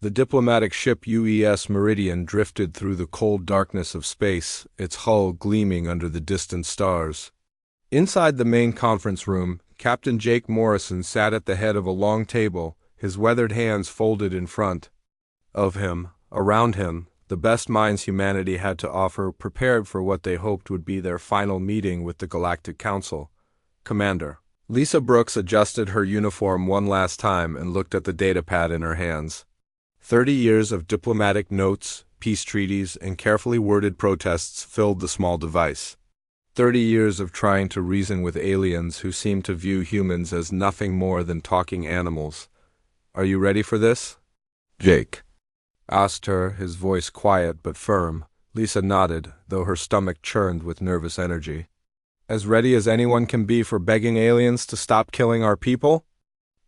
The diplomatic ship UES Meridian drifted through the cold darkness of space, its hull gleaming under the distant stars. Inside the main conference room, Captain Jake Morrison sat at the head of a long table, his weathered hands folded in front of him. Around him, the best minds humanity had to offer, prepared for what they hoped would be their final meeting with the Galactic Council. Commander. Lisa Brooks adjusted her uniform one last time and looked at the datapad in her hands. 30 years of diplomatic notes, peace treaties, and carefully worded protests filled the small device. 30 years of trying to reason with aliens who seemed to view humans as nothing more than talking animals. Are you ready for this? Jake asked her, his voice quiet but firm. Lisa nodded, though her stomach churned with nervous energy. As ready as anyone can be for begging aliens to stop killing our people?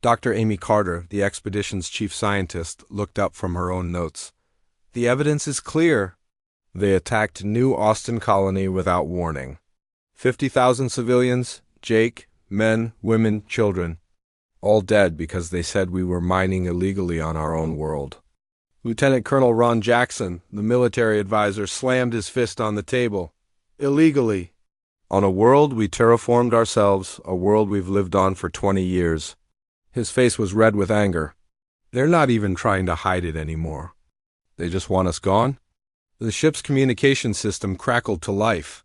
Dr. Amy Carter, the expedition's chief scientist, looked up from her own notes. The evidence is clear. They attacked New Austin Colony without warning. 50,000 civilians, Jake, men, women, children, all dead because they said we were mining illegally on our own world. Lieutenant Colonel Ron Jackson, the military advisor, slammed his fist on the table. Illegally. On a world we terraformed ourselves, a world we've lived on for 20 years. His face was red with anger. They're not even trying to hide it anymore. They just want us gone? The ship's communication system crackled to life.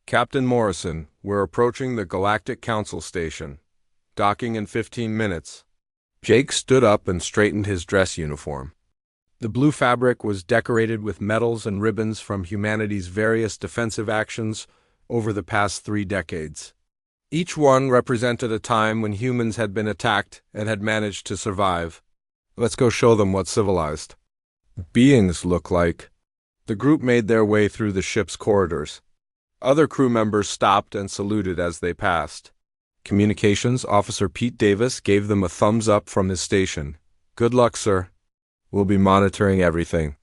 Captain Morrison, we're approaching the Galactic Council station. Docking in 15 minutes. Jake stood up and straightened his dress uniform. The blue fabric was decorated with medals and ribbons from humanity's various defensive actions over the past 3 decades. Each one represented a time when humans had been attacked and had managed to survive. Let's go show them what civilized beings look like. The group made their way through the ship's corridors. Other crew members stopped and saluted as they passed. Communications Officer Pete Davis gave them a thumbs up from his station. Good luck, sir. We'll be monitoring everything.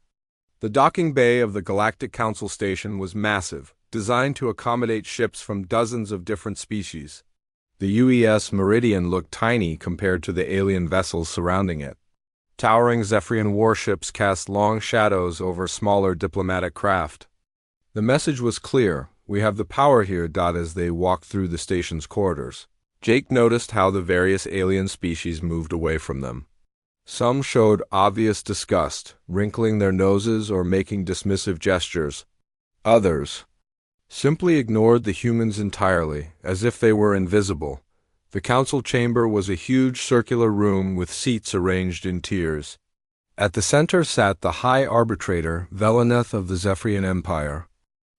The docking bay of the Galactic Council station was massive, designed to accommodate ships from dozens of different species. The UES Meridian looked tiny compared to the alien vessels surrounding it. Towering Zephyrian warships cast long shadows over smaller diplomatic craft. The message was clear. We have the power here. As they walked through the station's corridors, Jake noticed how the various alien species moved away from them. Some showed obvious disgust, wrinkling their noses or making dismissive gestures. Others simply ignored the humans entirely, as if they were invisible. The council chamber was a huge circular room with seats arranged in tiers. At the center sat the High Arbitrator, Veleneth of the Zephyrian Empire.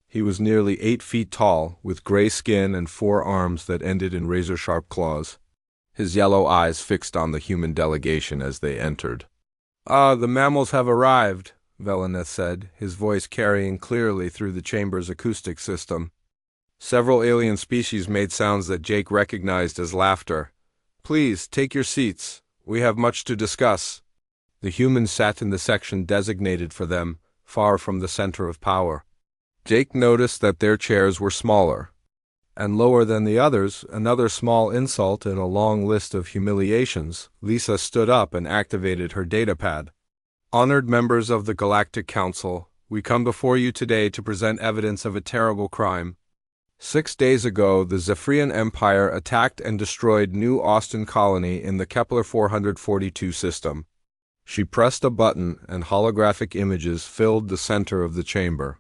He was nearly 8 feet tall, with gray skin and 4 arms that ended in razor-sharp claws. His yellow eyes fixed on the human delegation as they entered. The mammals have arrived, Veleneth said, his voice carrying clearly through the chamber's acoustic system. Several alien species made sounds that Jake recognized as laughter. Please, take your seats. We have much to discuss. The humans sat in the section designated for them, far from the center of power. Jake noticed that their chairs were smaller and lower than the others, another small insult in a long list of humiliations. Lisa stood up and activated her datapad. Honored members of the Galactic Council, we come before you today to present evidence of a terrible crime. 6 days ago, the Zephyrian Empire attacked and destroyed New Austin Colony in the Kepler 442 system. She pressed a button and holographic images filled the center of the chamber.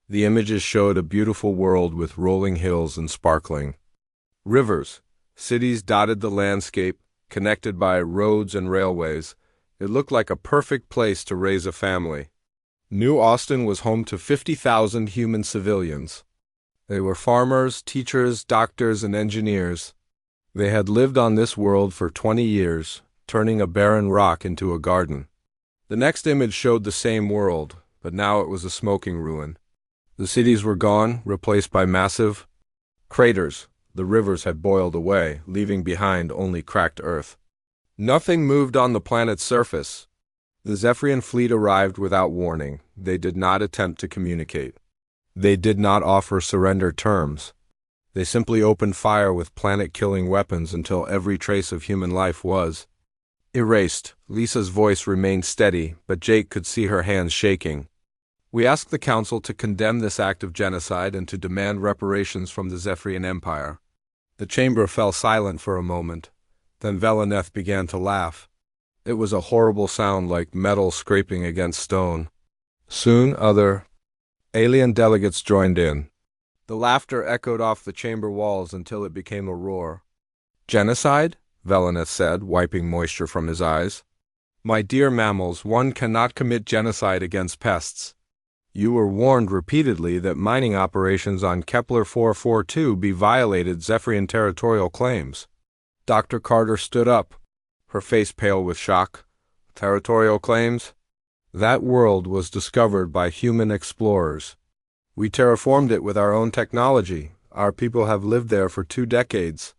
The images showed a beautiful world with rolling hills and sparkling rivers. Cities dotted the landscape, connected by roads and railways. It looked like a perfect place to raise a family. New Austin was home to 50,000 human civilians. They were farmers, teachers, doctors, and engineers. They had lived on this world for 20 years, turning a barren rock into a garden. The next image showed the same world, but now it was a smoking ruin. The cities were gone, replaced by massive craters. The rivers had boiled away, leaving behind only cracked earth. Nothing moved on the planet's surface. The Zephyrian fleet arrived without warning. They did not attempt to communicate. They did not offer surrender terms. They simply opened fire with planet-killing weapons until every trace of human life was Erased. Lisa's voice remained steady, but Jake could see her hands shaking. We ask the Council to condemn this act of genocide and to demand reparations from the Zephyrian Empire. The chamber fell silent for a moment. Then Veleneth began to laugh. It was a horrible sound like metal scraping against stone. Soon other alien delegates joined in. The laughter echoed off the chamber walls until it became a roar. Genocide? Veleneth said, wiping moisture from his eyes. My dear mammals, one cannot commit genocide against pests. You were warned repeatedly that mining operations on Kepler 442b violated Zephyrian territorial claims. Dr. Carter stood up, her face pale with shock. Territorial claims? That world was discovered by human explorers. We terraformed it with our own technology. Our people have lived there for 2 decades.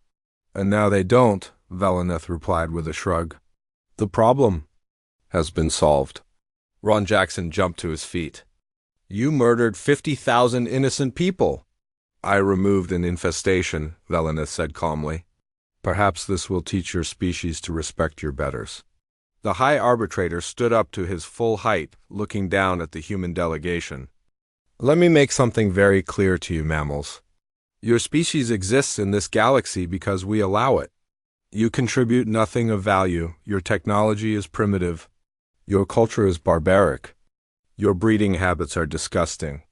And now they don't, Veleneth replied with a shrug. The problem has been solved. Ron Jackson jumped to his feet. You murdered 50,000 innocent people. I removed an infestation, Veleneth said calmly. Perhaps this will teach your species to respect your betters. The High Arbitrator stood up to his full height, looking down at the human delegation. Let me make something very clear to you, mammals. Your species exists in this galaxy because we allow it. You contribute nothing of value. Your technology is primitive. Your culture is barbaric. Your breeding habits are disgusting.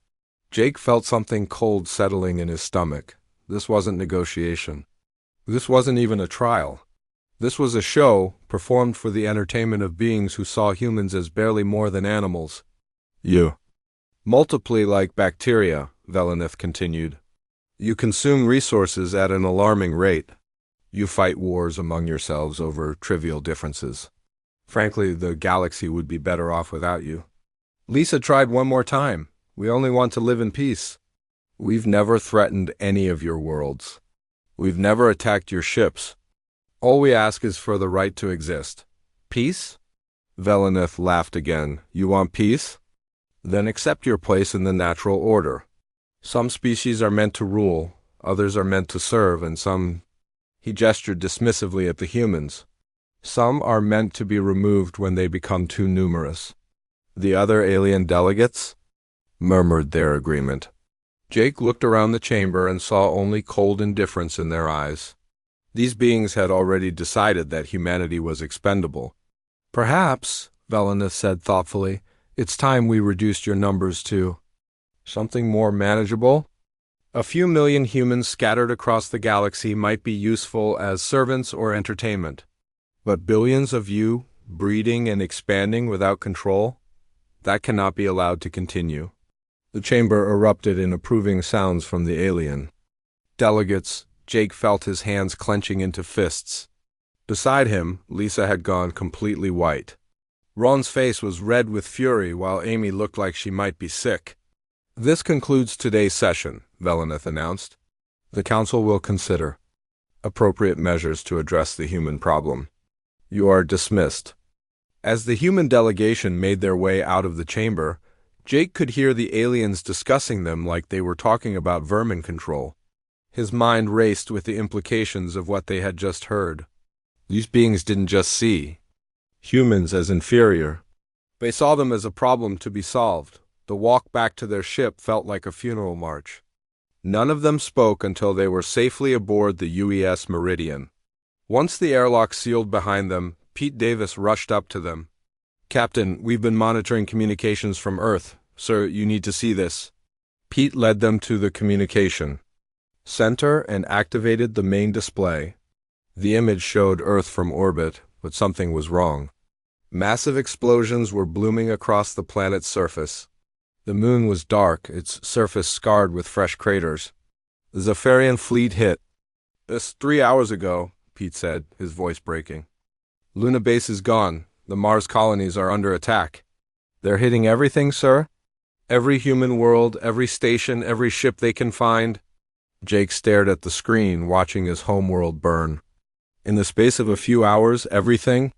Jake felt something cold settling in his stomach. This wasn't negotiation. This wasn't even a trial. This was a show performed for the entertainment of beings who saw humans as barely more than animals. You multiply like bacteria, Veleneth continued. You consume resources at an alarming rate. You fight wars among yourselves over trivial differences. Frankly, the galaxy would be better off without you. Lisa tried one more time. We only want to live in peace. We've never threatened any of your worlds. We've never attacked your ships. All we ask is for the right to exist. Peace? Veleneth laughed again. You want peace? Then accept your place in the natural order. Some species are meant to rule, others are meant to serve, and some— He gestured dismissively at the humans. Some are meant to be removed when they become too numerous. The other alien delegates murmured their agreement. Jake looked around the chamber and saw only cold indifference in their eyes. These beings had already decided that humanity was expendable. Perhaps, Veleneth said thoughtfully, it's time we reduced your numbers to something more manageable. A few million humans scattered across the galaxy might be useful as servants or entertainment. But billions of you, breeding and expanding without control? That cannot be allowed to continue. The chamber erupted in approving sounds from the alien delegates. Jake felt his hands clenching into fists. Beside him, Lisa had gone completely white. Ron's face was red with fury, while Amy looked like she might be sick. This concludes today's session, Veleneth announced. The Council will consider appropriate measures to address the human problem. You are dismissed. As the human delegation made their way out of the chamber, Jake could hear the aliens discussing them like they were talking about vermin control. His mind raced with the implications of what they had just heard. These beings didn't just see humans as inferior. They saw them as a problem to be solved. The walk back to their ship felt like a funeral march. None of them spoke until they were safely aboard the UES Meridian. Once the airlock sealed behind them, Pete Davis rushed up to them. Captain, we've been monitoring communications from Earth. Sir, you need to see this. Pete led them to the communication center and activated the main display. The image showed Earth from orbit, but something was wrong. Massive explosions were blooming across the planet's surface. The moon was dark, its surface scarred with fresh craters. The Zephyrian fleet hit. This 3 hours ago, Pete said, his voice breaking. Luna base is gone. The Mars colonies are under attack. They're hitting everything, sir? Every human world, every station, every ship they can find. Jake stared at the screen, watching his homeworld burn. In the space of a few hours, everything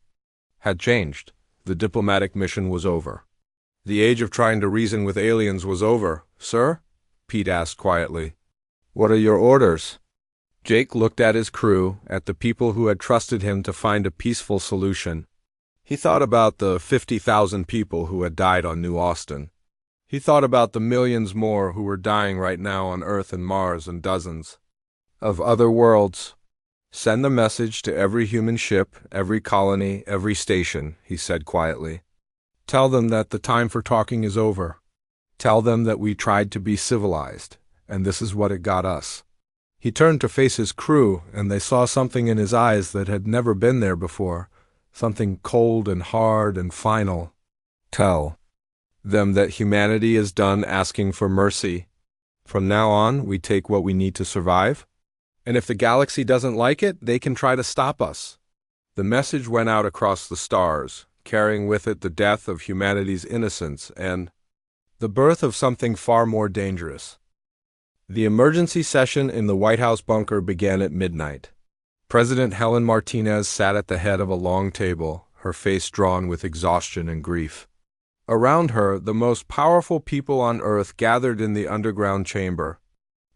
had changed. The diplomatic mission was over. The age of trying to reason with aliens was over. Sir? Pete asked quietly. What are your orders? Jake looked at his crew, at the people who had trusted him to find a peaceful solution. He thought about the 50,000 people who had died on New Austin. He thought about the millions more who were dying right now on Earth and Mars and dozens of other worlds. Send the message to every human ship, every colony, every station, he said quietly. Tell them that the time for talking is over. Tell them that we tried to be civilized, and this is what it got us. He turned to face his crew, and they saw something in his eyes that had never been there before, something cold and hard and final. Tell them that humanity is done asking for mercy. From now on, we take what we need to survive, and if the galaxy doesn't like it, they can try to stop us. The message went out across the stars, carrying with it the death of humanity's innocence and the birth of something far more dangerous. The emergency session in the White House bunker began at midnight. President Helen Martinez sat at the head of a long table, her face drawn with exhaustion and grief. Around her, the most powerful people on Earth gathered in the underground chamber.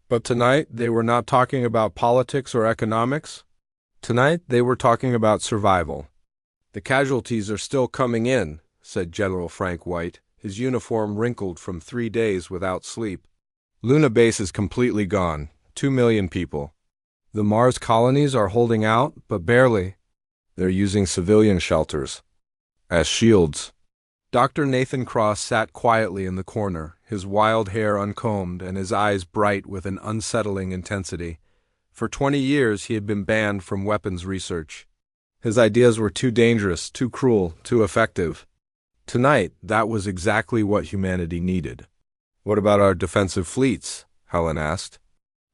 But tonight, they were not talking about politics or economics. Tonight, they were talking about survival. The casualties are still coming in, said General Frank White, his uniform wrinkled from 3 days without sleep. Luna Base is completely gone, 2 million people. The Mars colonies are holding out, but barely. They're using civilian shelters as shields. Dr. Nathan Cross sat quietly in the corner, his wild hair uncombed and his eyes bright with an unsettling intensity. For 20 years he had been banned from weapons research. His ideas were too dangerous, too cruel, too effective. Tonight, that was exactly what humanity needed. What about our defensive fleets? Helen asked.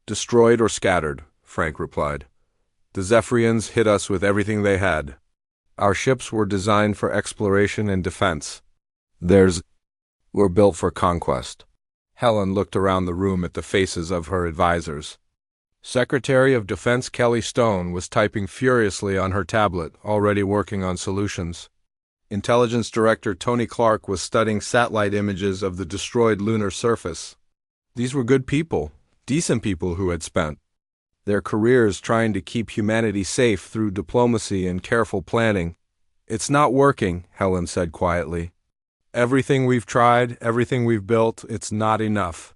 Destroyed or scattered, Frank replied. The Zephyrians hit us with everything they had. Our ships were designed for exploration and defense. Theirs were built for conquest. Helen looked around the room at the faces of her advisors. Secretary of Defense Kelly Stone was typing furiously on her tablet, already working on solutions. Intelligence Director Tony Clark was studying satellite images of the destroyed lunar surface. These were good people, decent people who had spent their careers trying to keep humanity safe through diplomacy and careful planning. It's not working, Helen said quietly. Everything we've tried, everything we've built, it's not enough.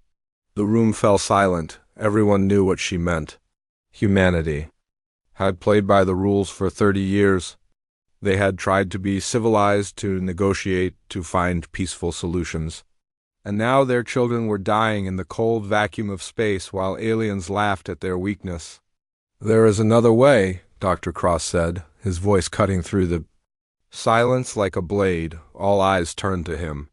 The room fell silent. Everyone knew what she meant. Humanity had played by the rules for 30 years. They had tried to be civilized, to negotiate, to find peaceful solutions. And now their children were dying in the cold vacuum of space while aliens laughed at their weakness. There is another way, Dr. Cross said, his voice cutting through the silence like a blade. All eyes turned to him.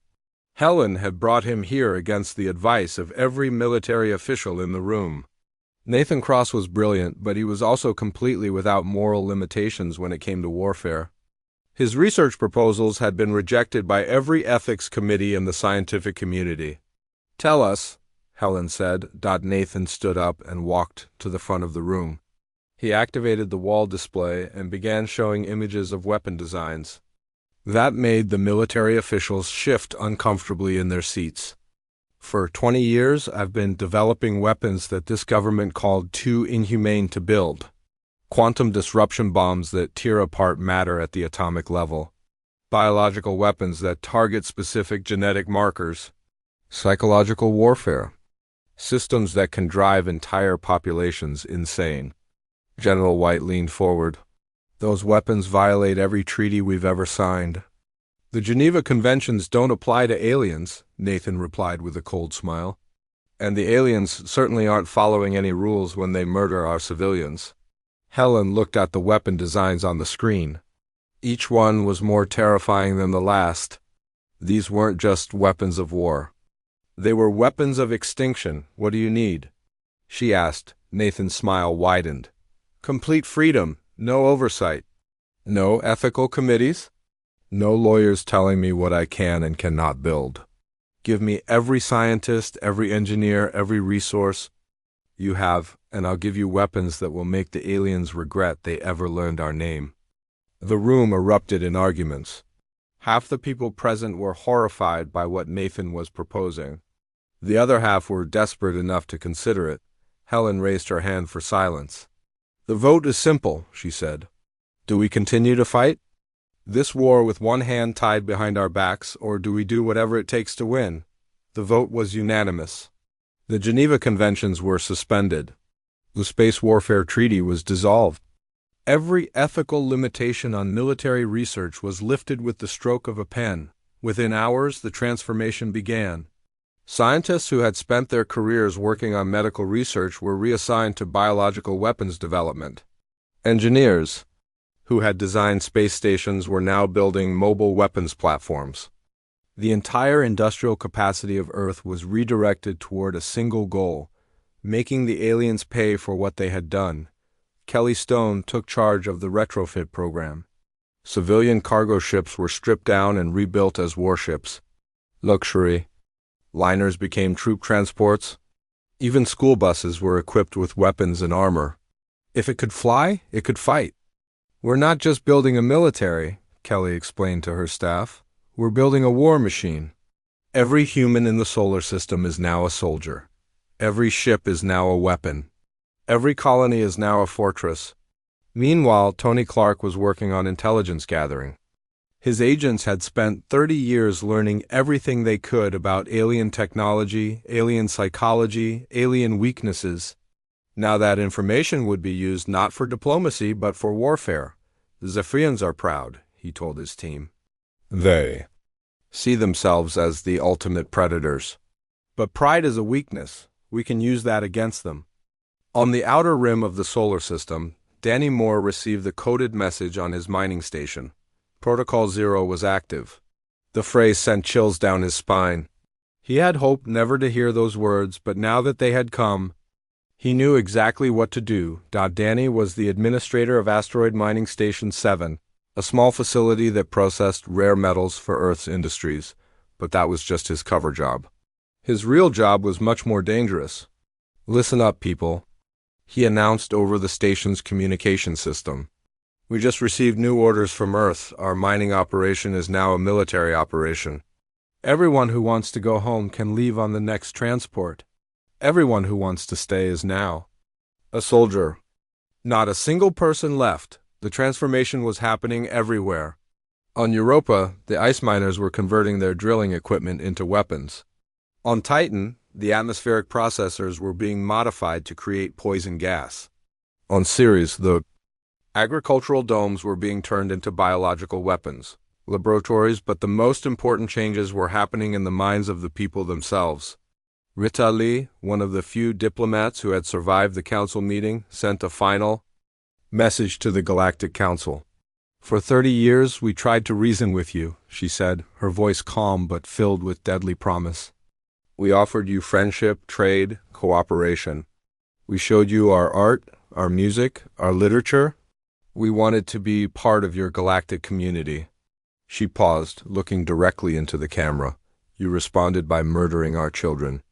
Helen had brought him here against the advice of every military official in the room. Nathan Cross was brilliant, but he was also completely without moral limitations when it came to warfare. His research proposals had been rejected by every ethics committee in the scientific community. Tell us, Helen said. Nathan stood up and walked to the front of the room. He activated the wall display and began showing images of weapon designs. That made the military officials shift uncomfortably in their seats. For 20 years, I've been developing weapons that this government called too inhumane to build. Quantum disruption bombs that tear apart matter at the atomic level. Biological weapons that target specific genetic markers. Psychological warfare. Systems that can drive entire populations insane. General White leaned forward. Those weapons violate every treaty we've ever signed. The Geneva Conventions don't apply to aliens, Nathan replied with a cold smile. And the aliens certainly aren't following any rules when they murder our civilians. Helen looked at the weapon designs on the screen. Each one was more terrifying than the last. These weren't just weapons of war. They were weapons of extinction. What do you need? She asked. Nathan's smile widened. Complete freedom. No oversight. No ethical committees. No lawyers telling me what I can and cannot build. Give me every scientist, every engineer, every resource you have, and I'll give you weapons that will make the aliens regret they ever learned our name. The room erupted in arguments. Half the people present were horrified by what Nathan was proposing. The other half were desperate enough to consider it. Helen raised her hand for silence. The vote is simple, she said. Do we continue to fight? This war with one hand tied behind our backs, or do we do whatever it takes to win? The vote was unanimous. The Geneva Conventions were suspended. The Space Warfare Treaty was dissolved. Every ethical limitation on military research was lifted with the stroke of a pen. Within hours, the transformation began. Scientists who had spent their careers working on medical research were reassigned to biological weapons development. Engineers who had designed space stations were now building mobile weapons platforms. The entire industrial capacity of Earth was redirected toward a single goal: making the aliens pay for what they had done. Kelly Stone took charge of the retrofit program. Civilian cargo ships were stripped down and rebuilt as warships. Luxury liners became troop transports. Even school buses were equipped with weapons and armor. If it could fly, it could fight. "We're not just building a military," Kelly explained to her staff. "We're building a war machine. Every human in the solar system is now a soldier. Every ship is now a weapon. Every colony is now a fortress." Meanwhile, Tony Clark was working on intelligence gathering. His agents had spent 30 years learning everything they could about alien technology, alien psychology, alien weaknesses. Now that information would be used not for diplomacy but for warfare. "The Zephyrians are proud," he told his team. "They see themselves as the ultimate predators. But pride is a weakness. We can use that against them." On the outer rim of the solar system, Danny Moore received the coded message on his mining station. Protocol Zero was active. The phrase sent chills down his spine. He had hoped never to hear those words, but now that they had come, he knew exactly what to do. Danny was the administrator of Asteroid Mining Station 7, a small facility that processed rare metals for Earth's industries, but that was just his cover job. His real job was much more dangerous. "Listen up, people," he announced over the station's communication system. "We just received new orders from Earth. Our mining operation is now a military operation. Everyone who wants to go home can leave on the next transport. Everyone who wants to stay is now a soldier." Not a single person left. The transformation was happening everywhere. On Europa, the ice miners were converting their drilling equipment into weapons. On Titan, the atmospheric processors were being modified to create poison gas. On Ceres, the agricultural domes were being turned into biological weapons laboratories, but the most important changes were happening in the minds of the people themselves. Rita Lee, one of the few diplomats who had survived the council meeting, sent a final message to the Galactic Council. "For 30 years, we tried to reason with you," she said, her voice calm but filled with deadly promise. "We offered you friendship, trade, cooperation. We showed you our art, our music, our literature. We wanted to be part of your galactic community." She paused, looking directly into the camera. "You responded by murdering our children.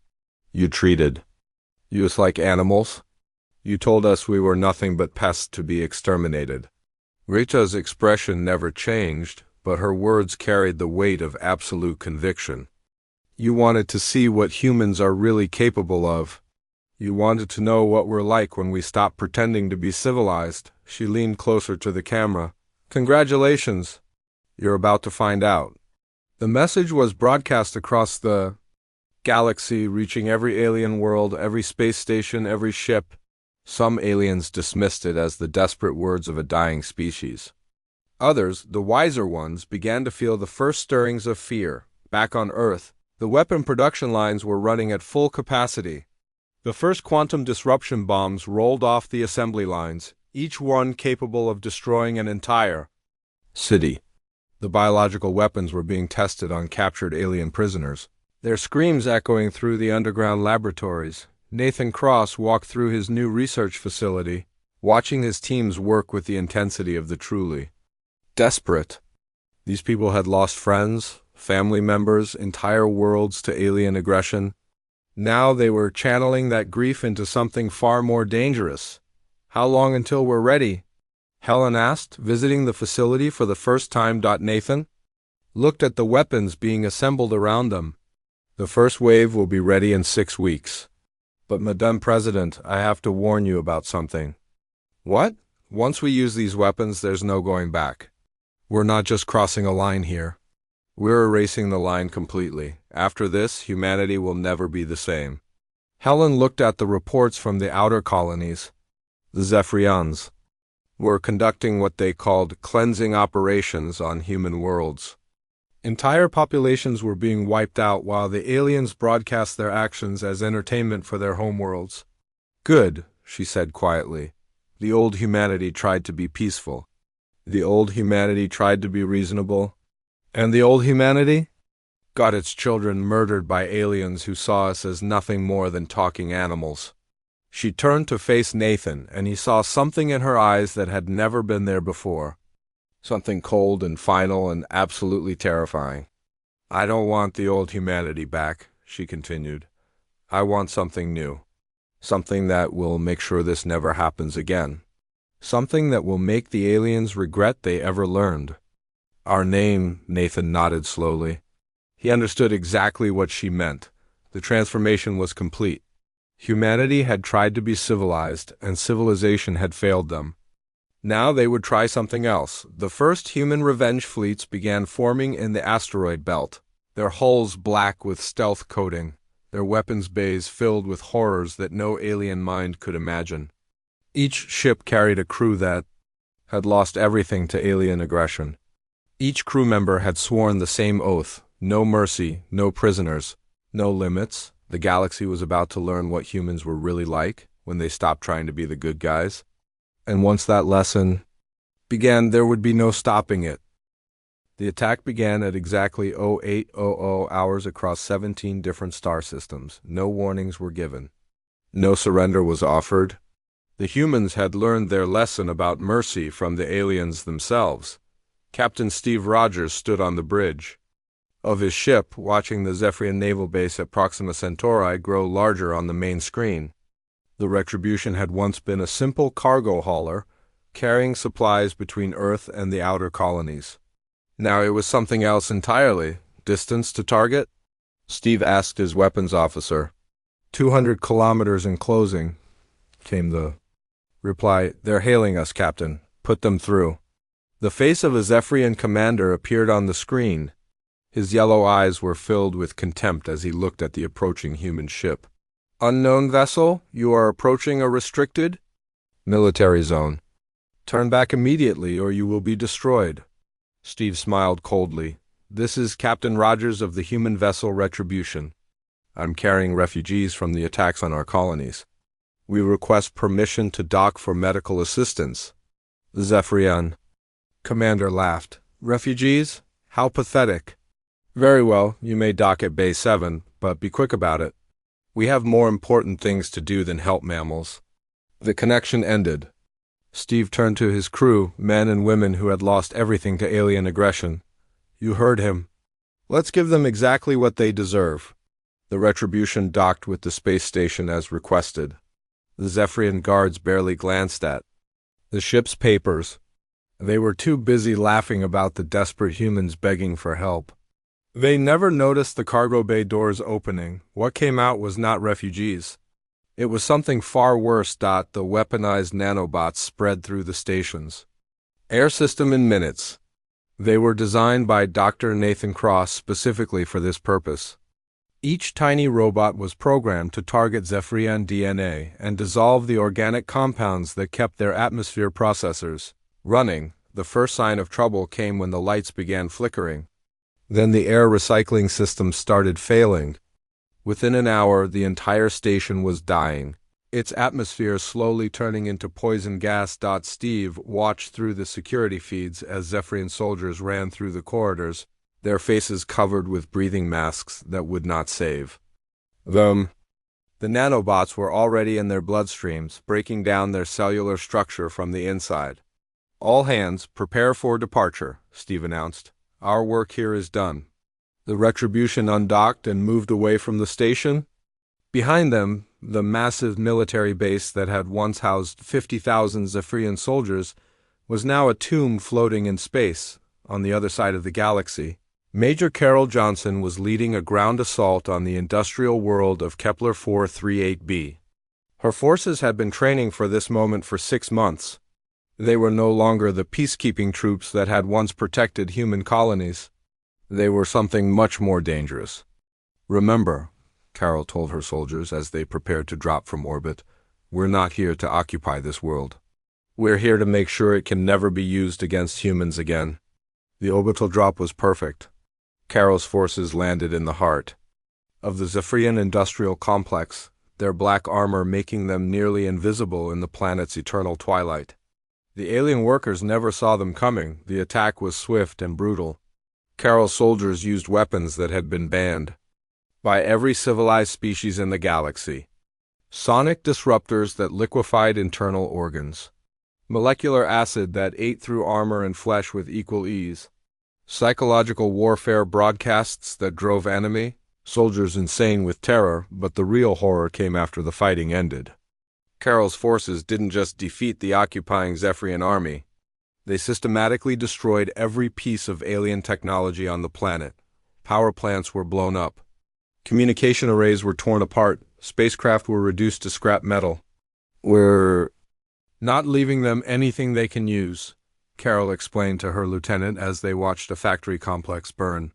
You treated us like animals. You told us we were nothing but pests to be exterminated." Rita's expression never changed, but her words carried the weight of absolute conviction. "You wanted to see what humans are really capable of. You wanted to know what we're like when we stop pretending to be civilized." She leaned closer to the camera. "Congratulations. You're about to find out." The message was broadcast across the galaxy, reaching every alien world, every space station, every ship. Some aliens dismissed it as the desperate words of a dying species. Others, the wiser ones, began to feel the first stirrings of fear. Back on Earth, the weapon production lines were running at full capacity. The first quantum disruption bombs rolled off the assembly lines, each one capable of destroying an entire city. The biological weapons were being tested on captured alien prisoners, their screams echoing through the underground laboratories. Nathan Cross walked through his new research facility, watching his teams work with the intensity of the truly desperate. These people had lost friends, family members, entire worlds to alien aggression. Now they were channeling that grief into something far more dangerous. "How long until we're ready?" Helen asked, visiting the facility for the first time. Nathan looked at the weapons being assembled around them. "The first wave will be ready in 6 weeks. But Madame President, I have to warn you about something." "What?" "Once we use these weapons, there's no going back. We're not just crossing a line here. We're erasing the line completely. After this, humanity will never be the same. Helen looked at the reports from the outer colonies. The Zephyrians were conducting what they called cleansing operations on human worlds. Entire populations were being wiped out while the aliens broadcast their actions as entertainment for their homeworlds. Good, she said quietly. The old humanity tried to be peaceful. The old humanity tried to be reasonable. And the old humanity got its children murdered by aliens who saw us as nothing more than talking animals. She turned to face Nathan, and he saw something in her eyes that had never been there before. Something cold and final and absolutely terrifying. I don't want the old humanity back, she continued. I want something new. Something that will make sure this never happens again. Something that will make the aliens regret they ever learned. Our name, Nathan nodded slowly. He understood exactly what she meant. The transformation was complete. Humanity had tried to be civilized, and civilization had failed them. Now they would try something else. The first human revenge fleets began forming in the asteroid belt, their hulls black with stealth coating, their weapons bays filled with horrors that no alien mind could imagine. Each ship carried a crew that had lost everything to alien aggression. Each crew member had sworn the same oath: no mercy, no prisoners, no limits. The galaxy was about to learn what humans were really like when they stopped trying to be the good guys. And once that lesson began, there would be no stopping it. The attack began at exactly 0800 hours across 17 different star systems. No warnings were given. No surrender was offered. The humans had learned their lesson about mercy from the aliens themselves. Captain Steve Rogers stood on the bridge of his ship, watching the Zephyrian naval base at Proxima Centauri grow larger on the main screen. The Retribution had once been a simple cargo hauler, carrying supplies between Earth and the outer colonies. Now it was something else entirely. Distance to target? Steve asked his weapons officer. 200 kilometers in closing, came the reply. They're hailing us, Captain. Put them through. The face of a Zephyrian commander appeared on the screen. His yellow eyes were filled with contempt as he looked at the approaching human ship. Unknown vessel, you are approaching a restricted military zone. Turn back immediately or you will be destroyed. Steve smiled coldly. This is Captain Rogers of the human vessel Retribution. I'm carrying refugees from the attacks on our colonies. We request permission to dock for medical assistance. The Zephyrian commander laughed. Refugees? How pathetic. Very well, you may dock at Bay 7, but be quick about it. We have more important things to do than help mammals. The connection ended. Steve turned to his crew, men and women who had lost everything to alien aggression. You heard him. Let's give them exactly what they deserve. The Retribution docked with the space station as requested. The Zephyrian guards barely glanced at the ship's papers. They were too busy laughing about the desperate humans begging for help. They never noticed the cargo bay doors opening. What came out was not refugees. It was something far worse. The weaponized nanobots spread through the stations. Air system in minutes. They were designed by Dr. Nathan Cross specifically for this purpose. Each tiny robot was programmed to target Zephyrian DNA and dissolve the organic compounds that kept their atmosphere processors running. The first sign of trouble came when the lights began flickering. Then the air recycling system started failing. Within an hour, the entire station was dying, its atmosphere slowly turning into poison gas. Steve watched through the security feeds as Zephyrian soldiers ran through the corridors, their faces covered with breathing masks that would not save them. The nanobots were already in their bloodstreams, breaking down their cellular structure from the inside. All hands, prepare for departure, Steve announced. Our work here is done. The Retribution undocked and moved away from the station. Behind them, the massive military base that had once housed 50,000 Zephyrian soldiers was now a tomb floating in space on the other side of the galaxy. Major Carol Johnson was leading a ground assault on the industrial world of Kepler 438b. Her forces had been training for this moment for 6 months. They were no longer the peacekeeping troops that had once protected human colonies. They were something much more dangerous. "Remember," Carol told her soldiers as they prepared to drop from orbit, "we're not here to occupy this world. We're here to make sure it can never be used against humans again." The orbital drop was perfect. Carol's forces landed in the heart of the Zephyrian industrial complex, their black armor making them nearly invisible in the planet's eternal twilight. The alien workers never saw them coming. The attack was swift and brutal. Carol's soldiers used weapons that had been banned by every civilized species in the galaxy. Sonic disruptors that liquefied internal organs. Molecular acid that ate through armor and flesh with equal ease. Psychological warfare broadcasts that drove enemy soldiers insane with terror, but the real horror came after the fighting ended. Carol's forces didn't just defeat the occupying Zephyrian army. They systematically destroyed every piece of alien technology on the planet. Power plants were blown up. Communication arrays were torn apart. Spacecraft were reduced to scrap metal. "We're not leaving them anything they can use," Carol explained to her lieutenant as they watched a factory complex burn.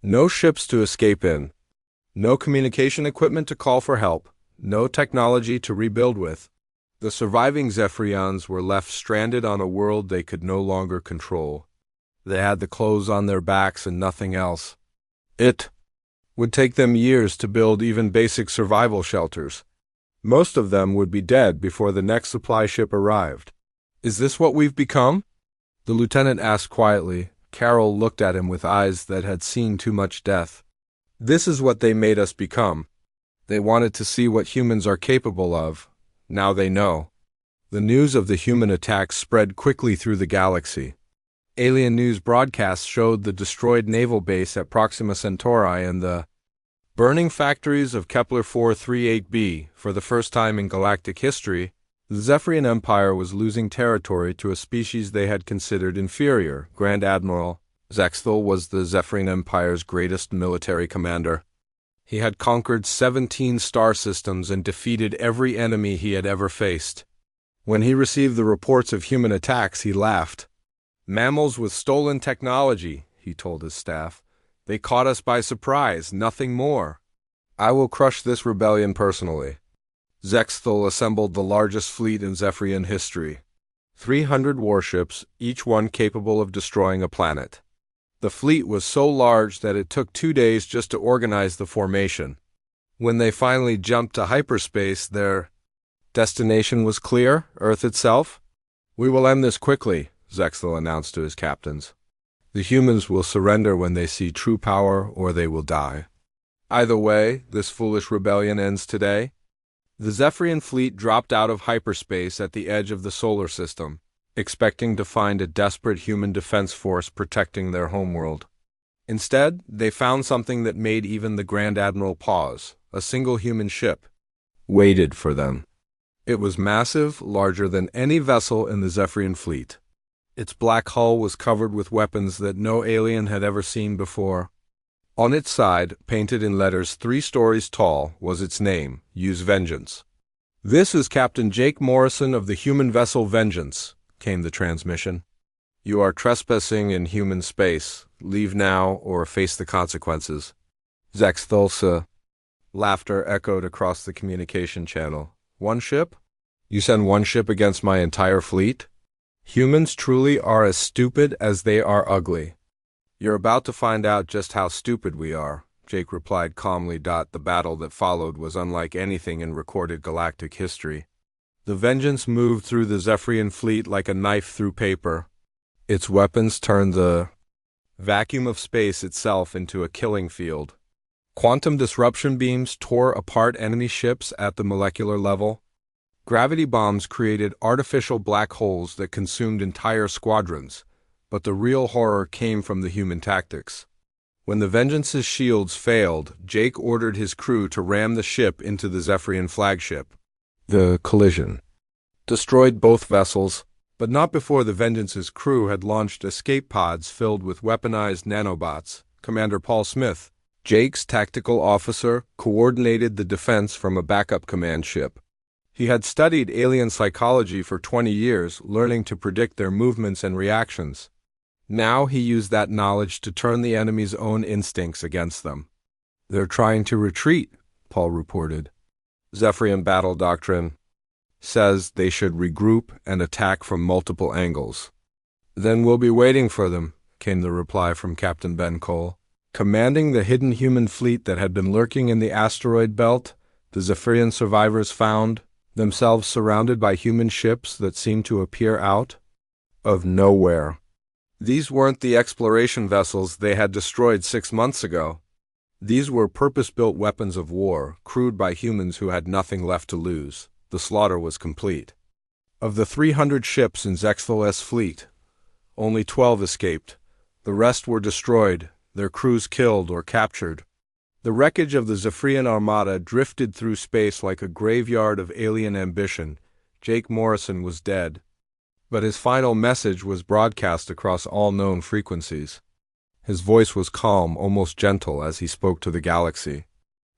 "No ships to escape in. No communication equipment to call for help. No technology to rebuild with." The surviving Zephyrians were left stranded on a world they could no longer control. They had the clothes on their backs and nothing else. It would take them years to build even basic survival shelters. Most of them would be dead before the next supply ship arrived. "Is this what we've become?" the lieutenant asked quietly. Carol looked at him with eyes that had seen too much death. "This is what they made us become. They wanted to see what humans are capable of. Now they know." The news of the human attacks spread quickly through the galaxy. Alien news broadcasts showed the destroyed naval base at Proxima Centauri and the burning factories of Kepler 438b. For the first time in galactic history, the Zephyrian Empire was losing territory to a species they had considered inferior. Grand Admiral Zexthal was the Zephyrian Empire's greatest military commander. He had conquered 17 star systems and defeated every enemy he had ever faced. When he received the reports of human attacks, he laughed. "Mammals with stolen technology," he told his staff. "They caught us by surprise, nothing more. I will crush this rebellion personally." Zexthal assembled the largest fleet in Zephyrian history. 300 warships, each one capable of destroying a planet. The fleet was so large that it took 2 days just to organize the formation. When they finally jumped to hyperspace, their destination was clear, Earth itself. "We will end this quickly," Zexthal announced to his captains. "The humans will surrender when they see true power, or they will die. Either way, this foolish rebellion ends today." The Zephyrian fleet dropped out of hyperspace at the edge of the solar system, expecting to find a desperate human defense force protecting their homeworld. Instead, they found something that made even the Grand Admiral pause. A single human ship waited for them. It was massive, larger than any vessel in the Zephyrian fleet. Its black hull was covered with weapons that no alien had ever seen before. On its side, painted in letters 3 stories tall, was its name, Use Vengeance. "This is Captain Jake Morrison of the human vessel Vengeance," came the transmission. "You are trespassing in human space. Leave now or face the consequences." Zexthal's laughter echoed across the communication channel. "One ship? You send one ship against my entire fleet? Humans truly are as stupid as they are ugly." "You're about to find out just how stupid we are," Jake replied calmly. The battle that followed was unlike anything in recorded galactic history. The Vengeance moved through the Zephyrian fleet like a knife through paper. Its weapons turned the vacuum of space itself into a killing field. Quantum disruption beams tore apart enemy ships at the molecular level. Gravity bombs created artificial black holes that consumed entire squadrons. But the real horror came from the human tactics. When the Vengeance's shields failed, Jake ordered his crew to ram the ship into the Zephyrian flagship. The collision destroyed both vessels, but not before the Vengeance's crew had launched escape pods filled with weaponized nanobots. Commander Paul Smith, Jake's tactical officer, coordinated the defense from a backup command ship. He had studied alien psychology for 20 years, learning to predict their movements and reactions. Now he used that knowledge to turn the enemy's own instincts against them. "They're trying to retreat," Paul reported. "Zephyrian battle doctrine says they should regroup and attack from multiple angles." "Then we'll be waiting for them," came the reply from Captain Ben Cole. Commanding the hidden human fleet that had been lurking in the asteroid belt, the Zephyrian survivors found themselves surrounded by human ships that seemed to appear out of nowhere. These weren't the exploration vessels they had destroyed 6 months ago. These were purpose-built weapons of war, crewed by humans who had nothing left to lose. The slaughter was complete. Of the 300 ships in Zexthal's fleet, only 12 escaped. The rest were destroyed, their crews killed or captured. The wreckage of the Zephyrian armada drifted through space like a graveyard of alien ambition. Jake Morrison was dead, but his final message was broadcast across all known frequencies. His voice was calm, almost gentle, as he spoke to the galaxy.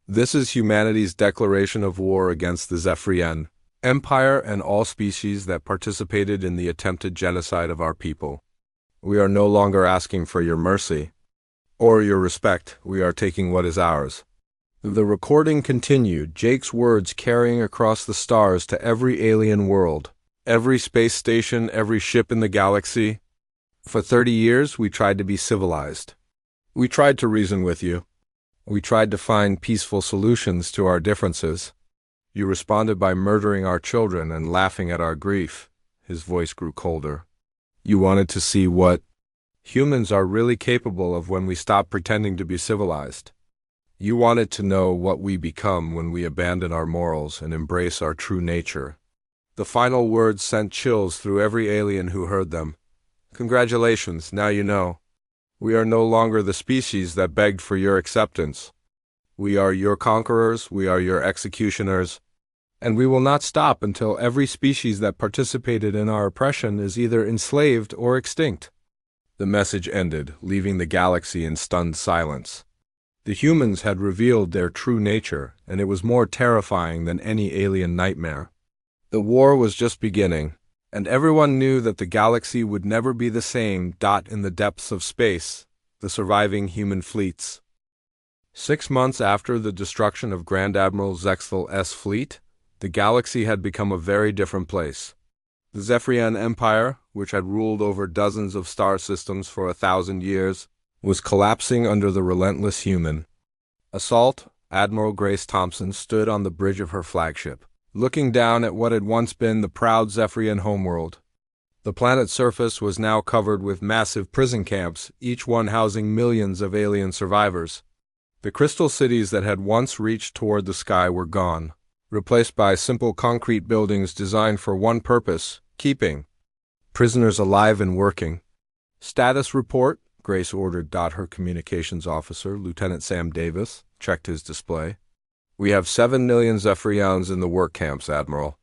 "This is humanity's declaration of war against the Zephyrian Empire and all species that participated in the attempted genocide of our people. We are no longer asking for your mercy or your respect. We are taking what is ours." The recording continued, Jake's words carrying across the stars to every alien world, every space station, every ship in the galaxy. "For 30 years, we tried to be civilized. We tried to reason with you. We tried to find peaceful solutions to our differences. You responded by murdering our children and laughing at our grief." His voice grew colder. "You wanted to see what humans are really capable of when we stop pretending to be civilized. You wanted to know what we become when we abandon our morals and embrace our true nature." The final words sent chills through every alien who heard them. "Congratulations, now you know. We are no longer the species that begged for your acceptance. We are your conquerors, we are your executioners, and we will not stop until every species that participated in our oppression is either enslaved or extinct." The message ended, leaving the galaxy in stunned silence. The humans had revealed their true nature, and it was more terrifying than any alien nightmare. The war was just beginning, and everyone knew that the galaxy would never be the same. In the depths of space, the surviving human fleets. 6 months after the destruction of Grand Admiral Zexthal's fleet, the galaxy had become a very different place. The Zephyrian Empire, which had ruled over dozens of star systems for 1,000 years, was collapsing under the relentless human assault. Admiral Grace Thompson stood on the bridge of her flagship, looking down at what had once been the proud Zephyrian homeworld. The planet's surface was now covered with massive prison camps, each one housing millions of alien survivors. The crystal cities that had once reached toward the sky were gone, replaced by simple concrete buildings designed for one purpose: keeping prisoners alive and working. "Status report," Grace ordered. Her communications officer, Lieutenant Sam Davis, checked his display. "We have 7 million Zephyrians in the work camps, Admiral.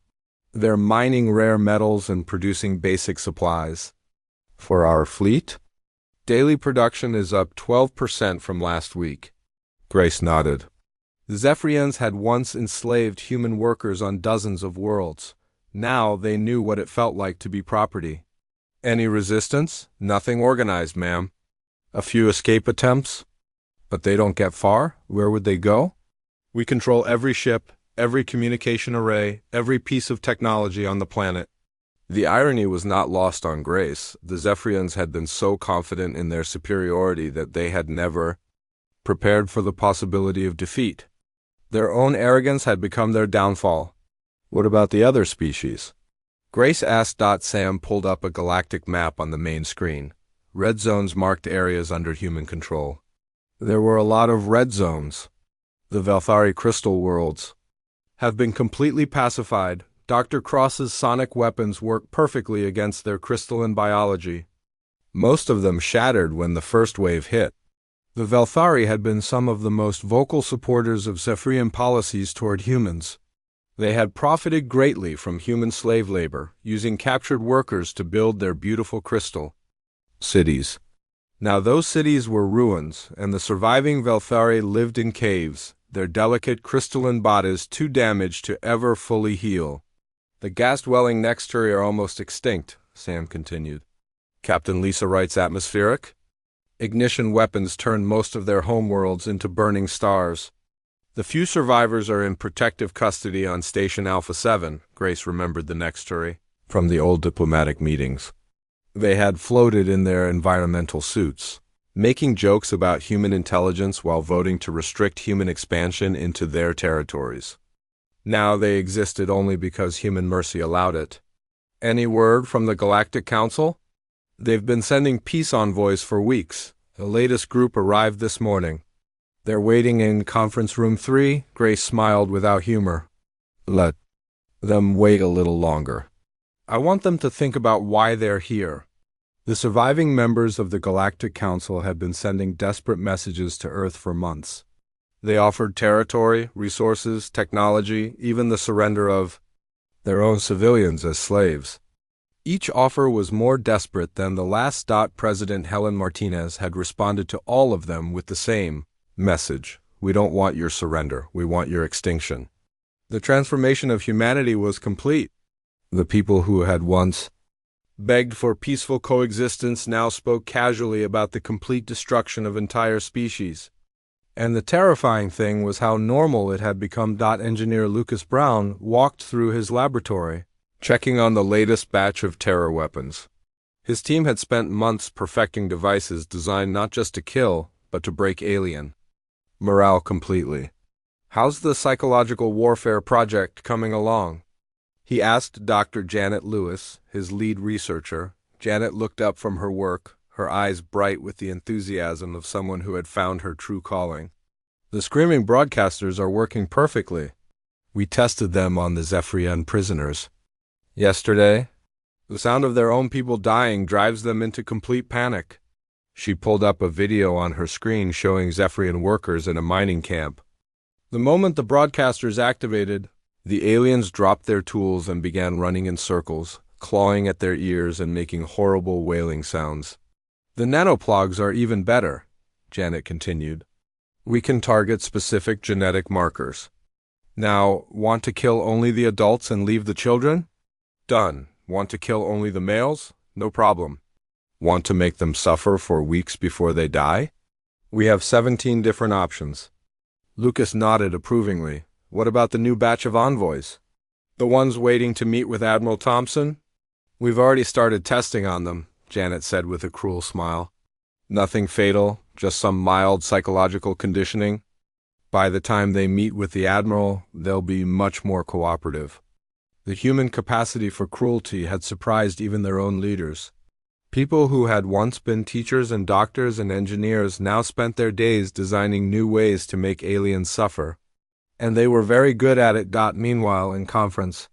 They're mining rare metals and producing basic supplies. For our fleet, daily production is up 12% from last week." Grace nodded. The Zephyrians had once enslaved human workers on dozens of worlds. Now they knew what it felt like to be property. "Any resistance?" "Nothing organized, ma'am. A few escape attempts. But they don't get far. Where would they go? We control every ship, every communication array, every piece of technology on the planet." The irony was not lost on Grace. The Zephyrians had been so confident in their superiority that they had never prepared for the possibility of defeat. Their own arrogance had become their downfall. "What about the other species?" Grace asked. Sam pulled up a galactic map on the main screen. Red zones marked areas under human control. There were a lot of red zones. The Velthari crystal worlds have been completely pacified. Dr. Cross's sonic weapons work perfectly against their crystalline biology. Most of them shattered when the first wave hit. The Velthari had been some of the most vocal supporters of Zephyrian policies toward humans. They had profited greatly from human slave labor, using captured workers to build their beautiful crystal cities. Now those cities were ruins, and the surviving Velthari lived in caves, their delicate crystalline bodies too damaged to ever fully heal. The gas dwelling next to her are almost extinct, Sam continued. Captain Lisa writes atmospheric. Ignition weapons turned most of their homeworlds into burning stars. The few survivors are in protective custody on Station Alpha 7, Grace remembered the next story, from the old diplomatic meetings. They had floated in their environmental suits, making jokes about human intelligence while voting to restrict human expansion into their territories. Now they existed only because human mercy allowed it. Any word from the Galactic Council? They've been sending peace envoys for weeks. The latest group arrived this morning. They're waiting in conference room 3, Grace smiled without humor. Let them wait a little longer. I want them to think about why they're here. The surviving members of the Galactic Council have been sending desperate messages to Earth for months. They offered territory, resources, technology, even the surrender of their own civilians as slaves. Each offer was more desperate than the last. President Helen Martinez had responded to all of them with the same message. We don't want your surrender. We want your extinction. The transformation of humanity was complete. The people who had once begged for peaceful coexistence now spoke casually about the complete destruction of entire species. And the terrifying thing was how normal it had become. Engineer Lucas Brown walked through his laboratory, checking on the latest batch of terror weapons. His team had spent months perfecting devices designed not just to kill, but to break alien morale completely. How's the psychological warfare project coming along? He asked Dr. Janet Lewis, his lead researcher. Janet looked up from her work, her eyes bright with the enthusiasm of someone who had found her true calling. The screaming broadcasters are working perfectly. We tested them on the Zephyrian prisoners yesterday. The sound of their own people dying drives them into complete panic. She pulled up a video on her screen showing Zephyrian workers in a mining camp. The moment the broadcasters activated, the aliens dropped their tools and began running in circles, clawing at their ears and making horrible wailing sounds. The nanoplogs are even better, Janet continued. We can target specific genetic markers. Now, want to kill only the adults and leave the children? Done. Want to kill only the males? No problem. Want to make them suffer for weeks before they die? We have 17 different options. Lucas nodded approvingly. What about the new batch of envoys? The ones waiting to meet with Admiral Thompson? We've already started testing on them, Janet said with a cruel smile. Nothing fatal, just some mild psychological conditioning. By the time they meet with the Admiral, they'll be much more cooperative. The human capacity for cruelty had surprised even their own leaders. People who had once been teachers and doctors and engineers now spent their days designing new ways to make aliens suffer. And they were very good at it. Meanwhile, in conference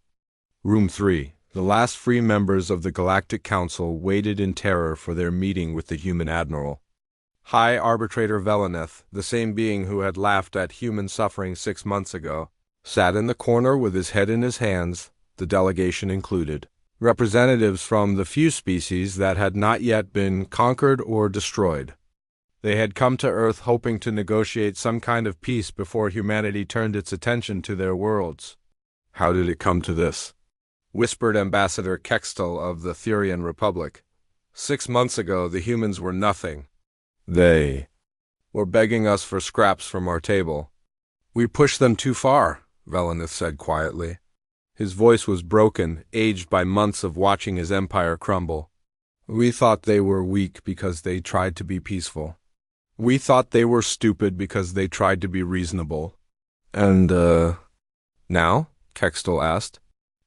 room 3, the last free members of the Galactic Council waited in terror for their meeting with the human admiral. High Arbitrator Veleneth, the same being who had laughed at human suffering 6 months ago, sat in the corner with his head in his hands, the delegation included. Representatives from the few species that had not yet been conquered or destroyed. They had come to Earth hoping to negotiate some kind of peace before humanity turned its attention to their worlds. How did it come to this? Whispered Ambassador Kextel of the Thurian Republic. 6 months ago, the humans were nothing. They were begging us for scraps from our table. We pushed them too far, Veleneth said quietly. His voice was broken, aged by months of watching his empire crumble. We thought they were weak because they tried to be peaceful. We thought they were stupid because they tried to be reasonable. And, now? Kextel asked.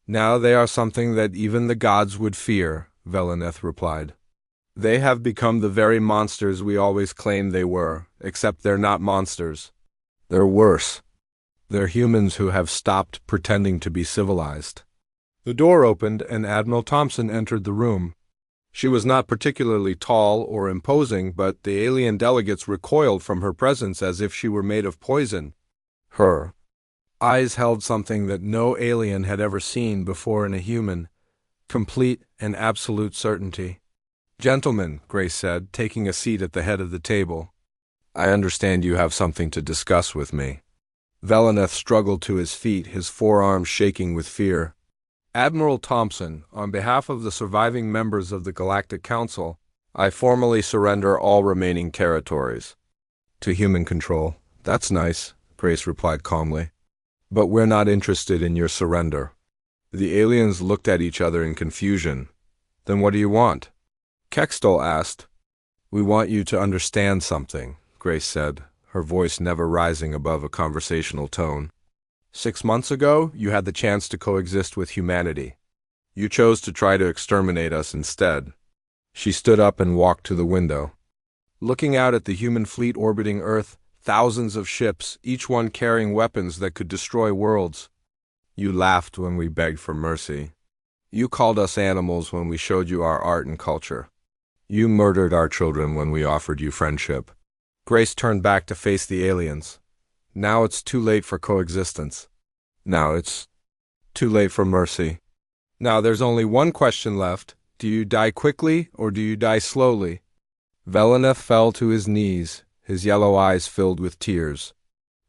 Now they are something that even the gods would fear, Veleneth replied. They have become the very monsters we always claimed they were, except they're not monsters. They're worse. They're humans who have stopped pretending to be civilized. The door opened and Admiral Thompson entered the room. She was not particularly tall or imposing, but the alien delegates recoiled from her presence as if she were made of poison. Her eyes held something that no alien had ever seen before in a human, complete and absolute certainty. Gentlemen, Grace said, taking a seat at the head of the table. I understand you have something to discuss with me. Veleneth struggled to his feet, his forearms shaking with fear. Admiral Thompson, on behalf of the surviving members of the Galactic Council, I formally surrender all remaining territories. To human control. That's nice, Grace replied calmly. But we're not interested in your surrender. The aliens looked at each other in confusion. Then what do you want? Kextol asked. We want you to understand something, Grace said, her voice never rising above a conversational tone. 6 months ago, you had the chance to coexist with humanity. You chose to try to exterminate us instead. She stood up and walked to the window. Looking out at the human fleet orbiting Earth, thousands of ships, each one carrying weapons that could destroy worlds. You laughed when we begged for mercy. You called us animals when we showed you our art and culture. You murdered our children when we offered you friendship. Grace turned back to face the aliens. Now it's too late for coexistence. Now it's too late for mercy. Now there's only one question left. Do you die quickly or do you die slowly? Veleneth fell to his knees, his yellow eyes filled with tears.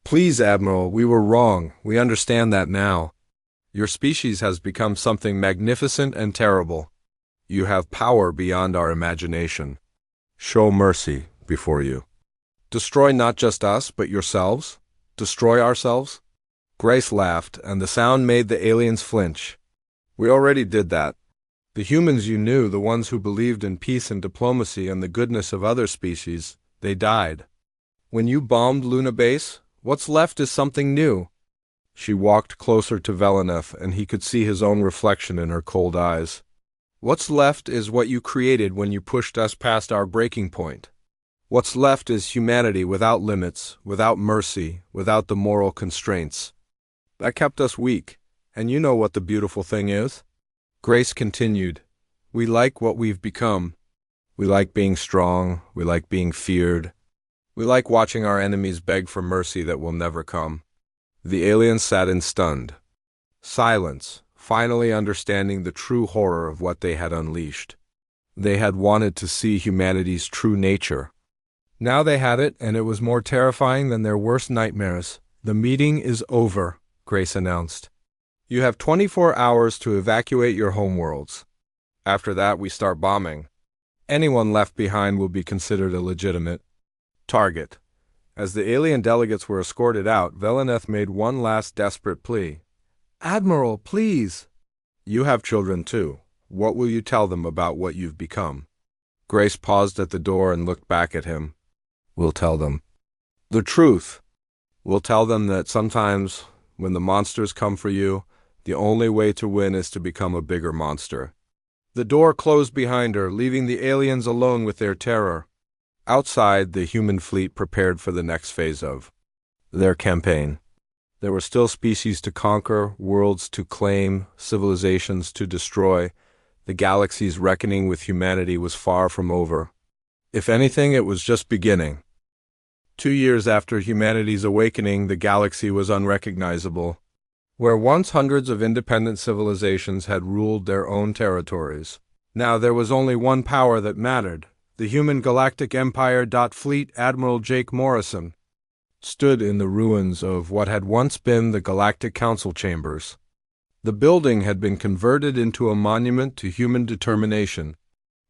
Please, Admiral, we were wrong. We understand that now. Your species has become something magnificent and terrible. You have power beyond our imagination. Show mercy before you. Destroy not just us, but yourselves? Destroy ourselves? Grace laughed, and the sound made the aliens flinch. We already did that. The humans you knew, the ones who believed in peace and diplomacy and the goodness of other species, they died. When you bombed Luna Base, what's left is something new. She walked closer to Veleneth, and he could see his own reflection in her cold eyes. What's left is what you created when you pushed us past our breaking point. What's left is humanity without limits, without mercy, without the moral constraints. That kept us weak, and you know what the beautiful thing is? Grace continued, we like what we've become. We like being strong, we like being feared. We like watching our enemies beg for mercy that will never come. The aliens sat in stunned silence, finally understanding the true horror of what they had unleashed. They had wanted to see humanity's true nature. Now they had it, and it was more terrifying than their worst nightmares. The meeting is over, Grace announced. You have 24 hours to evacuate your homeworlds. After that, we start bombing. Anyone left behind will be considered a legitimate target. As the alien delegates were escorted out, Veleneth made one last desperate plea. Admiral, please. You have children too. What will you tell them about what you've become? Grace paused at the door and looked back at him. We'll tell them the truth. We'll tell them that sometimes, when the monsters come for you, the only way to win is to become a bigger monster. The door closed behind her, leaving the aliens alone with their terror. Outside, the human fleet prepared for the next phase of their campaign. There were still species to conquer, worlds to claim, civilizations to destroy. The galaxy's reckoning with humanity was far from over. If anything, it was just beginning. 2 years after humanity's awakening, the galaxy was unrecognizable. Where once hundreds of independent civilizations had ruled their own territories, now there was only one power that mattered. The human galactic empire. Fleet Admiral Jake Morrison stood in the ruins of what had once been the Galactic Council chambers. The building had been converted into a monument to human determination.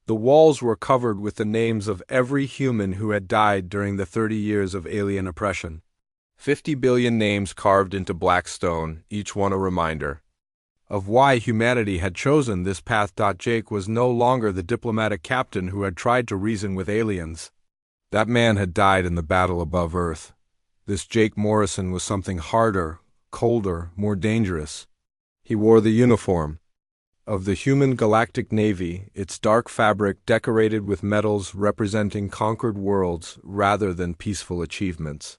The walls were covered with the names of every human who had died during the 30 years of alien oppression. 50 billion names carved into black stone, each one a reminder of why humanity had chosen this path. Jake was no longer the diplomatic captain who had tried to reason with aliens. That man had died in the battle above Earth. This Jake Morrison was something harder, colder, more dangerous. He wore the uniform of the human galactic navy, its dark fabric decorated with medals representing conquered worlds rather than peaceful achievements.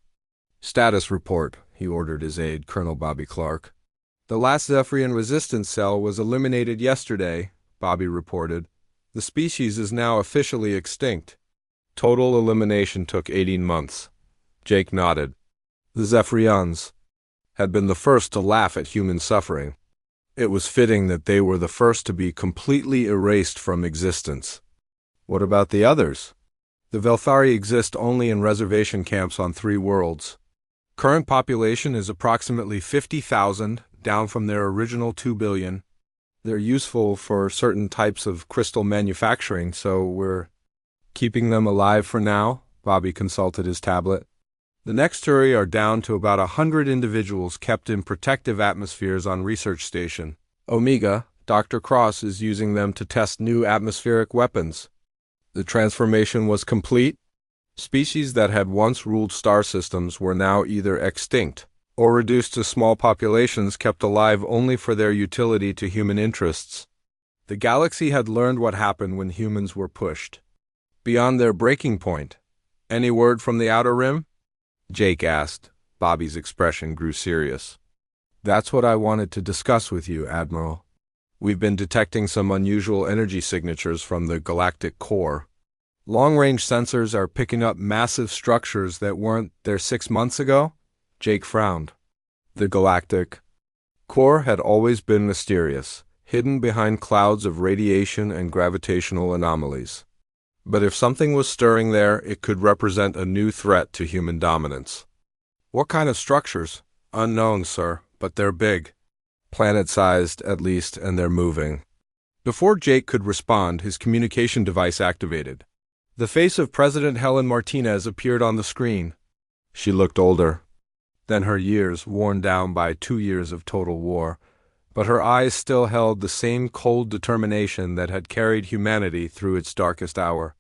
Status report, he ordered his aide, Colonel Bobby Clark. The last Zephyrian resistance cell was eliminated yesterday, Bobby reported. The species is now officially extinct. Total elimination took 18 months. Jake nodded. The Zephyrians had been the first to laugh at human suffering. It was fitting that they were the first to be completely erased from existence. What about the others? The Velthari exist only in reservation camps on 3 worlds. Current population is approximately 50,000, down from their original 2 billion. They're useful for certain types of crystal manufacturing, so we're keeping them alive for now. Bobby consulted his tablet. The next jury are down to about 100 individuals kept in protective atmospheres on research station. Omega, Dr. Cross is using them to test new atmospheric weapons. The transformation was complete. Species that had once ruled star systems were now either extinct or reduced to small populations kept alive only for their utility to human interests. The galaxy had learned what happened when humans were pushed beyond their breaking point. Any word from the Outer Rim? Jake asked. Bobby's expression grew serious. That's what I wanted to discuss with you, Admiral. We've been detecting some unusual energy signatures from the galactic core. Long-range sensors are picking up massive structures that weren't there 6 months ago? Jake frowned. The galactic core had always been mysterious, hidden behind clouds of radiation and gravitational anomalies. But if something was stirring there, it could represent a new threat to human dominance. What kind of structures? Unknown, sir, but they're big. Planet-sized, at least, and they're moving. Before Jake could respond, his communication device activated. The face of President Helen Martinez appeared on the screen. She looked older than her years, worn down by 2 years of total war, but her eyes still held the same cold determination that had carried humanity through its darkest hour.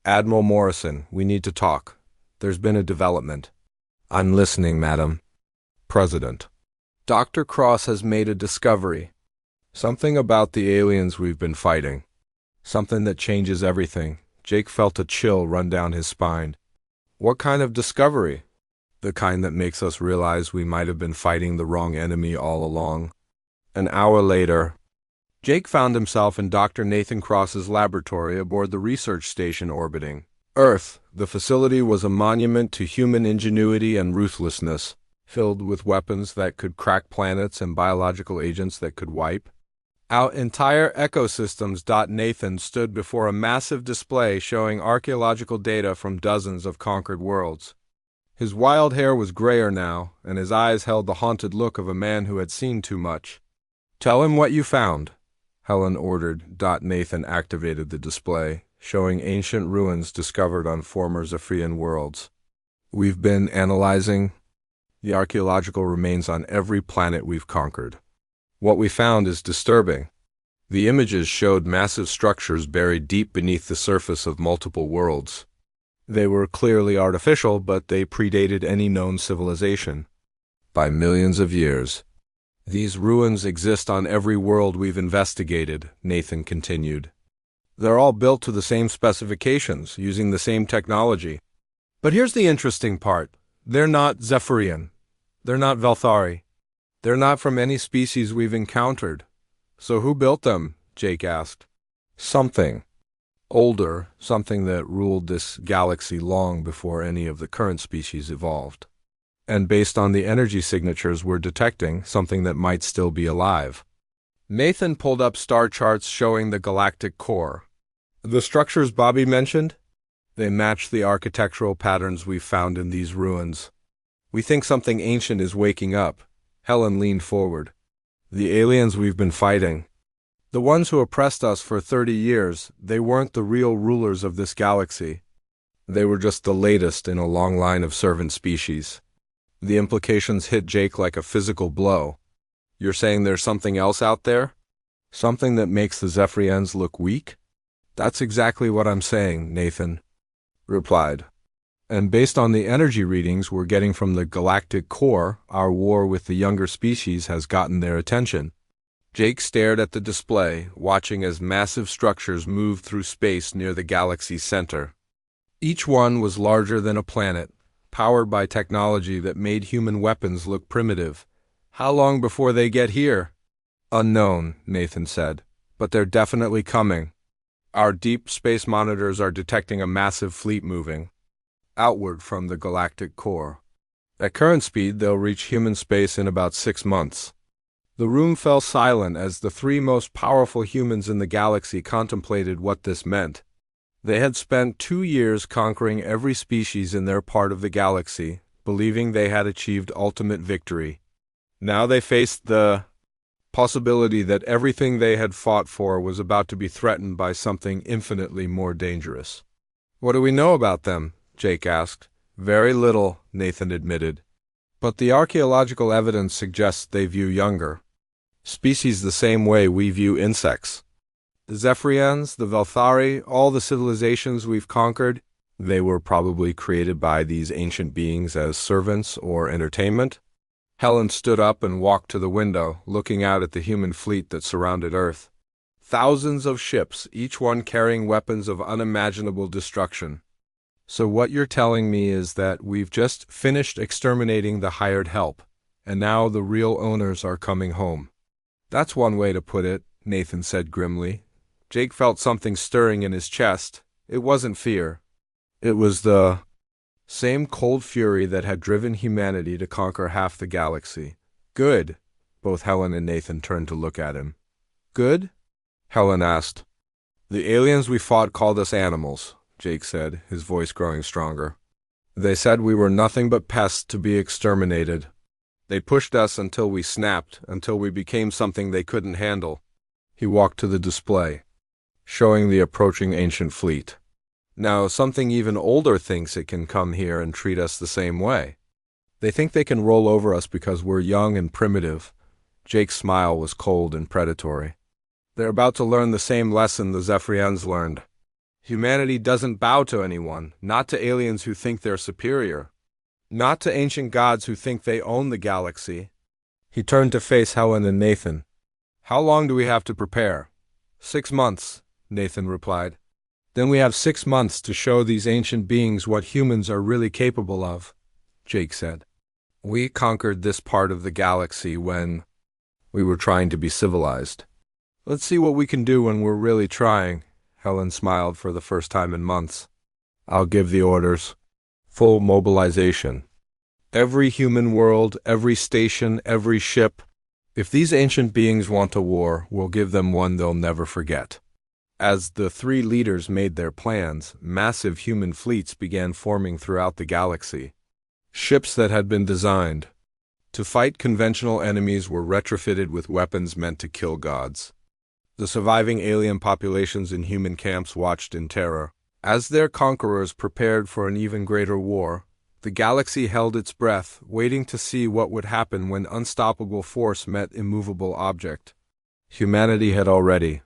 Admiral Morrison, we need to talk. There's been a development. I'm listening, madam. President. Dr. Cross has made a discovery. Something about the aliens we've been fighting. Something that changes everything. Jake felt a chill run down his spine. What kind of discovery? The kind that makes us realize we might have been fighting the wrong enemy all along. An hour later, Jake found himself in Dr. Nathan Cross's laboratory aboard the research station orbiting Earth. The facility was a monument to human ingenuity and ruthlessness, filled with weapons that could crack planets and biological agents that could wipe out entire ecosystems. Nathan stood before a massive display showing archaeological data from dozens of conquered worlds. His wild hair was grayer now, and his eyes held the haunted look of a man who had seen too much. Tell him what you found, Helen ordered. Nathan activated the display, showing ancient ruins discovered on former Zephyrian worlds. We've been analyzing the archaeological remains on every planet we've conquered. What we found is disturbing. The images showed massive structures buried deep beneath the surface of multiple worlds. They were clearly artificial, but they predated any known civilization by millions of years. These ruins exist on every world we've investigated, Nathan continued. They're all built to the same specifications, using the same technology. But here's the interesting part. They're not Zephyrian. They're not Velthari. They're not from any species we've encountered. So who built them? Jake asked. Something older, something that ruled this galaxy long before any of the current species evolved. And based on the energy signatures we're detecting, something that might still be alive. Nathan pulled up star charts showing the galactic core. The structures Bobby mentioned? They match the architectural patterns we've found in these ruins. We think something ancient is waking up. Helen leaned forward. The aliens we've been fighting. The ones who oppressed us for 30 years, they weren't the real rulers of this galaxy. They were just the latest in a long line of servant species. The implications hit Jake like a physical blow. You're saying there's something else out there? Something that makes the Zephyrians look weak? That's exactly what I'm saying, Nathan replied. And based on the energy readings we're getting from the galactic core, our war with the younger species has gotten their attention. Jake stared at the display, watching as massive structures moved through space near the galaxy's center. Each one was larger than a planet, powered by technology that made human weapons look primitive. How long before they get here? Unknown, Nathan said, but they're definitely coming. Our deep space monitors are detecting a massive fleet moving outward from the galactic core. At current speed, they'll reach human space in about 6 months. The room fell silent as the 3 most powerful humans in the galaxy contemplated what this meant. They had spent 2 years conquering every species in their part of the galaxy, believing they had achieved ultimate victory. Now they faced the Possibility that everything they had fought for was about to be threatened by something infinitely more dangerous. "What do we know about them?" Jake asked. "Very little," Nathan admitted. "But the archaeological evidence suggests they view younger species the same way we view insects. The Zephyrians, the Velthari, all the civilizations we've conquered, they were probably created by these ancient beings as servants or entertainment." Helen stood up and walked to the window, looking out at the human fleet that surrounded Earth. Thousands of ships, each one carrying weapons of unimaginable destruction. "So what you're telling me is that we've just finished exterminating the hired help, and now the real owners are coming home." "That's one way to put it," Nathan said grimly. Jake felt something stirring in his chest. It wasn't fear. It was the same cold fury that had driven humanity to conquer half the galaxy. "Good." Both Helen and Nathan turned to look at him. "Good?" Helen asked. "The aliens we fought called us animals," Jake said, his voice growing stronger. "They said we were nothing but pests to be exterminated. They pushed us until we snapped, until we became something they couldn't handle." He walked to the display, showing the approaching ancient fleet. "Now, something even older thinks it can come here and treat us the same way. They think they can roll over us because we're young and primitive." Jake's smile was cold and predatory. "They're about to learn the same lesson the Zephyrians learned. Humanity doesn't bow to anyone, not to aliens who think they're superior, not to ancient gods who think they own the galaxy." He turned to face Helen and Nathan. "How long do we have to prepare?" 6 months, Nathan replied. "Then we have 6 months to show these ancient beings what humans are really capable of," Jake said. "We conquered this part of the galaxy when we were trying to be civilized. Let's see what we can do when we're really trying." Helen smiled for the first time in months. "I'll give the orders. Full mobilization. Every human world, every station, every ship. If these ancient beings want a war, we'll give them one they'll never forget." As the 3 leaders made their plans, massive human fleets began forming throughout the galaxy. Ships that had been designed to fight conventional enemies were retrofitted with weapons meant to kill gods. The surviving alien populations in human camps watched in terror. As their conquerors prepared for an even greater war, the galaxy held its breath, waiting to see what would happen when unstoppable force met immovable object. Humanity had already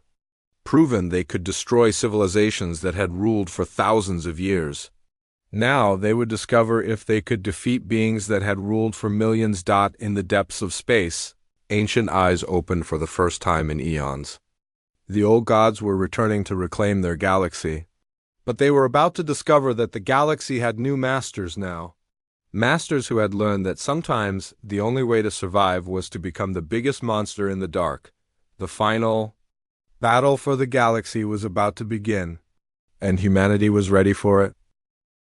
proven they could destroy civilizations that had ruled for thousands of years. Now they would discover if they could defeat beings that had ruled for millions. In the depths of space, ancient eyes opened for the first time in eons. The old gods were returning to reclaim their galaxy. But they were about to discover that the galaxy had new masters now. Masters who had learned that sometimes the only way to survive was to become the biggest monster in the dark. The final battle for the galaxy was about to begin, and humanity was ready for it.